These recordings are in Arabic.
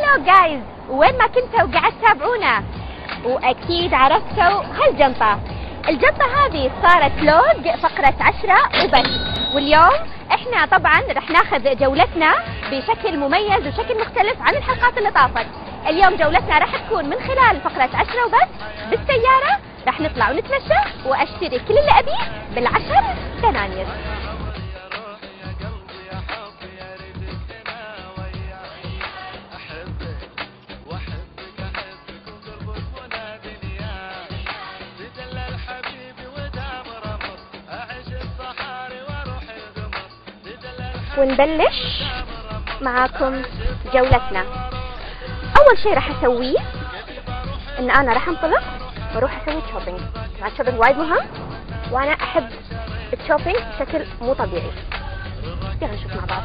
هلو جايز، وين ما كنتوا قاعد تتابعونا واكيد عرفتوا هالجنطة. الجنطة هذه صارت لوج فقرة 10 وبس. واليوم احنا طبعا رح ناخذ جولتنا بشكل مميز وشكل مختلف عن الحلقات اللي طافت. اليوم جولتنا رح تكون من خلال فقرة 10 وبس بالسيارة. رح نطلع ونتمشى واشتري كل اللي ابيه بال10 دنانير. ونبلش معاكم جولتنا. اول شيء راح اسويه ان انا راح انطلق واروح اسوي شوبينج. طبعا الشوبينج وايد مهم وانا احب الشوبينج بشكل مو طبيعي. يلا نشوف مع بعض.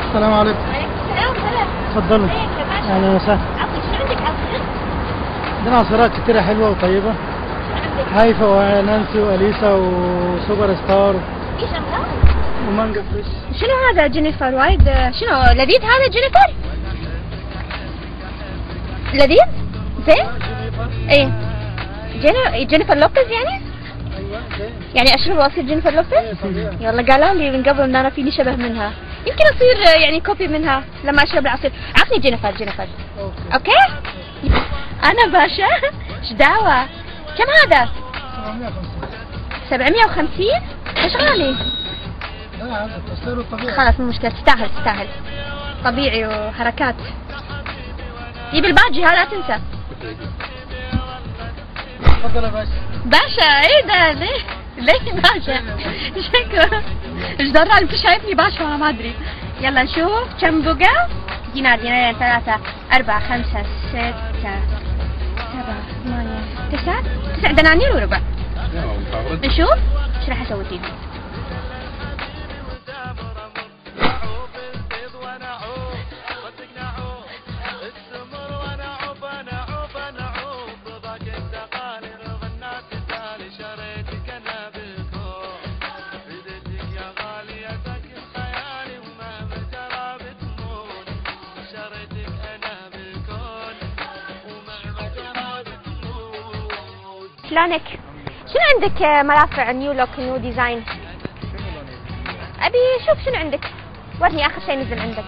السلام عليكم. وعليكم السلام. هلا. تفضلي. اهلا وسهلا. عطني شنو عندك عصير؟ عندنا عصيرات كتيرة حلوة وطيبة. هايفا ونانسي واليسا وسوبر ستار في شغلات ومانجا فريش. شنو هذا جينيفر؟ وايد شنو لذيذ هذا جينيفر؟ لذيذ؟ زين؟ ايه جينيفر لوبيز يعني؟ ايوه زين. يعني اشرب واصير جينيفر لوبيز؟ يلا قالوا لي من قبل ان انا فيني شبه منها، يمكن اصير يعني كوبي منها لما اشرب العصير. عطني جينيفر. اوكي؟ انا باشا ايش دعوة؟ كم هذا؟ 750. ايش غالي؟ لا هذا التصوير الطبيعي. خلاص مو مشكلة، تستاهل طبيعي وحركات. جيب الباجي هذا لا تنسى. تفضل يا باشا. باشا ايه ده؟ ليه باشا؟ شكرا. ايش درى انت شايفني باشا وانا ما ادري. يلا نشوف كم بقى. دينار، دينارين، 3، 4، 5، 6، 7، 8، 9 دنانير وربع. نشوف ايش راح اسوي فيهم. شلونك؟ شنو عندك مرافع نيو لوك نيو ديزاين؟ ابي اشوف شنو عندك. ورني اخر شيء نزل عندك.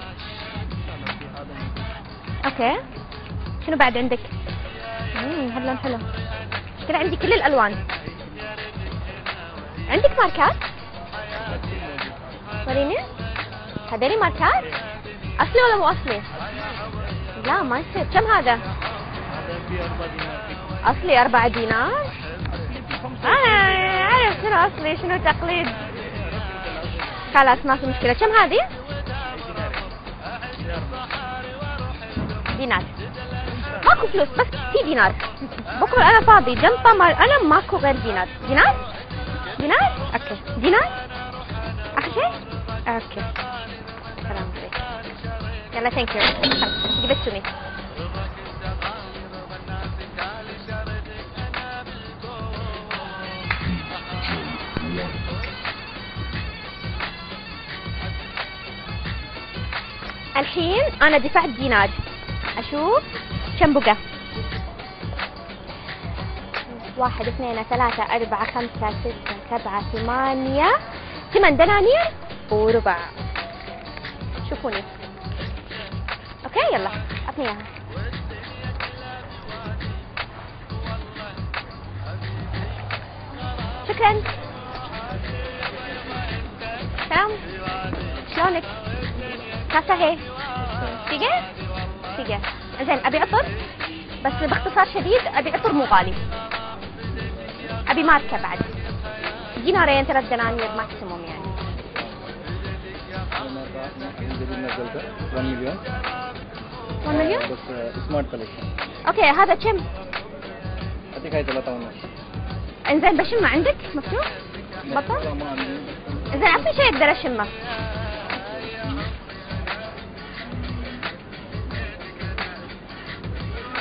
اوكي. شنو بعد عندك؟ هاللون حلو. كذا عندي كل الالوان. عندك ماركات؟ وريني. هذولي ماركات؟ اصلي ولا مو اصلي؟ لا ما يصير. كم هذا؟ اصلي 4 دينار. عارف شنو اصلي شنو تقليد. خلاص ما في مشكلة. كم هذه؟ دينار. ماكو فلوس بس في دينار. بكره انا فاضي. جنطة انا ماكو غير دينار. دينار؟ اوكي. دينار؟ اخر شيء؟ اوكي. السلام عليكم. يلا ثانك يو. give it to me. الحين انا دفعت دينار. اشوف كم بقى. 1 2 3 4 5 6 7 8 دنانير وربع. شوفوني. اوكي يلا اعطني اياها. شكرا. سلام. شلونك؟ كاسة هي. دقيقة. زين ابي عطر، بس باختصار شديد ابي عطر مو غالي. ابي ماركة بعد. دينارين 3 دنانير ماكسيموم يعني. 1 مليون 1 مليون؟ بس سمارت كوليكشن. اوكي هذا كم؟ اعطيك هاي 3 ونص. انزين بشمه عندك مفتوح؟ بطل؟ انزين اعطني شيء اقدر اشمه.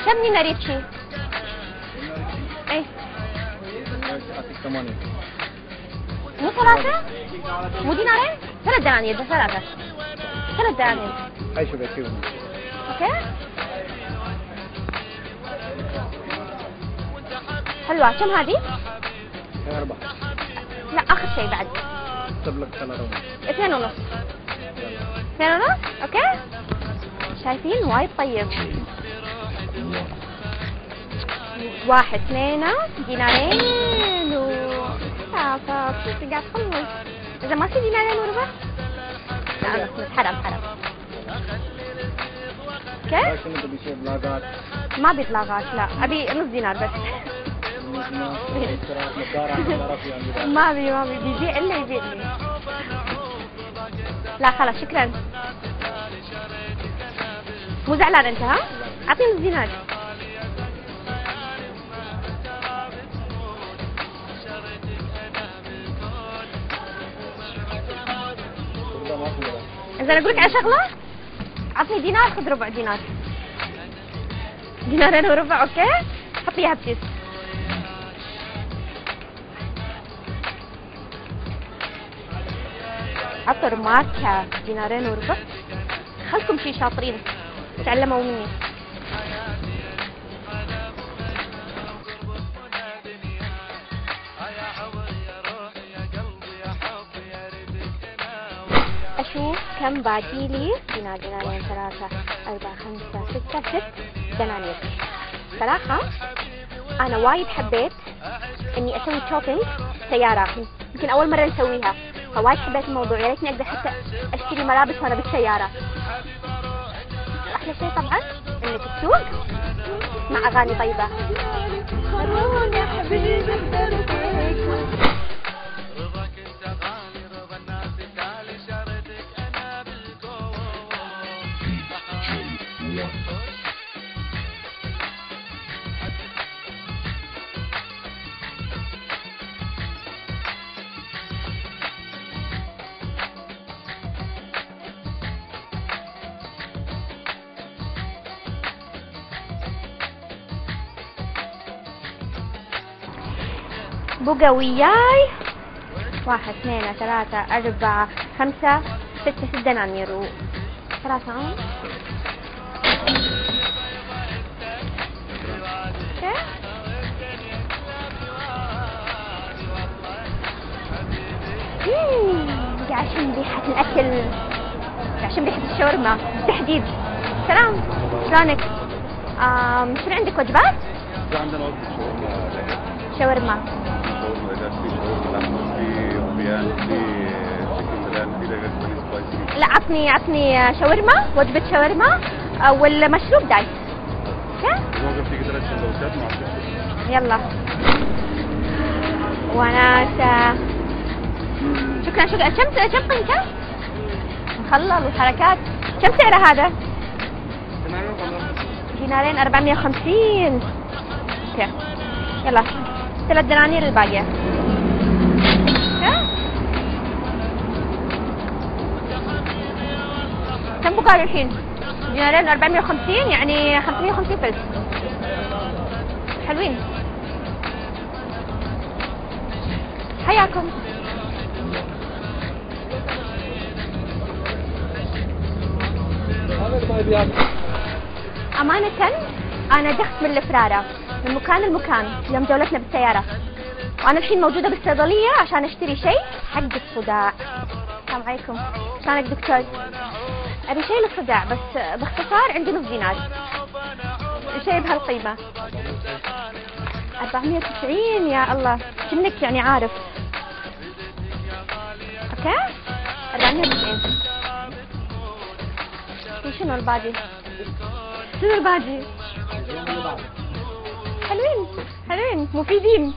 كم دينار يبشي؟ ايه اعطيك 8. مو 3؟ مو دينارين؟ 3 دنانير بس 3 دنانير. هاي شو بكيف. اوكي حلوة. كم هذه؟ هاي 4. لا اخر شيء بعد. اكتب لك 3 ونص. 2 ونص. 2 ونص اوكي. شايفين وايد طيب. 1 2 دينارين و 3 كيف قاعد تخلص؟ إذا ما في دينارين وربع؟ لا بس حرام. اوكي؟ شنو تبي شيء بلاغات؟ ما ابي اطلاقات، لا ابي نص دينار بس. ما ابي بيبيع الا يبيع لي. لا خلاص شكرا. مو زعلان انت ها؟ اعطيني نص دينار. إذا أقول لك على شغلة، عطني دينار خذ ربع دينار. دينارين وربع أوكي؟ حط إياها بكيس. عطر ماركة دينارين وربع. خلكم شي شاطرين تعلموا مني. أشوف كم باقي لي. دينار دينارين 3 4 5 6 دنانير. صراحة أنا وايد حبيت إني أسوي شوبينج سيارة، يمكن أول مرة نسويها، فوايد حبيت الموضوع. يا ريتني أقدر حتى أشتري ملابس وأنا بالسيارة. أحلى شيء طبعا إنك تسوق مع أغاني طيبة. يا حبيبي بقى وياي 1 2 3 4 5 6 دنانير و 3 قاعد اشم ريحة الأكل، قاعد اشم ريحة الشاورما بالتحديد. سلام شلونك؟ شنو عندك وجبات؟ عندنا وجبة شاورما. إذا في شاورما لحمة، في روبيان، في تشيكن سلام، في دجاج بني سبايسي. لا عطني شاورما، وجبة شاورما والمشروب دايت. اوكي؟ ممكن في 3 سندوتشات مع الشيف. يلا. وناسة. شكرا. كم قيمته؟ مخلل والحركات. كم سعره هذا؟ دينارين 450. اوكي. يلا 3 دنانير الباقية. كم بقى الحين؟ دينارين 450 يعني 550 فلس. حلوين. حياكم. أمانة أنا دخت من الفرارة من مكان لمكان يوم جولتنا بالسيارة، وأنا الحين موجودة بالصيدلية عشان أشتري شيء حق الصداع. السلام عليكم. شلونك دكتور؟ أبي شيء للصداع بس باختصار عندي نص دينار، شيء بهالقيمة 490. يا الله كأنك يعني عارف. أوكي 490. وشنو الباقي؟ شنو الباقي؟ حلوين حلوين مفيدين.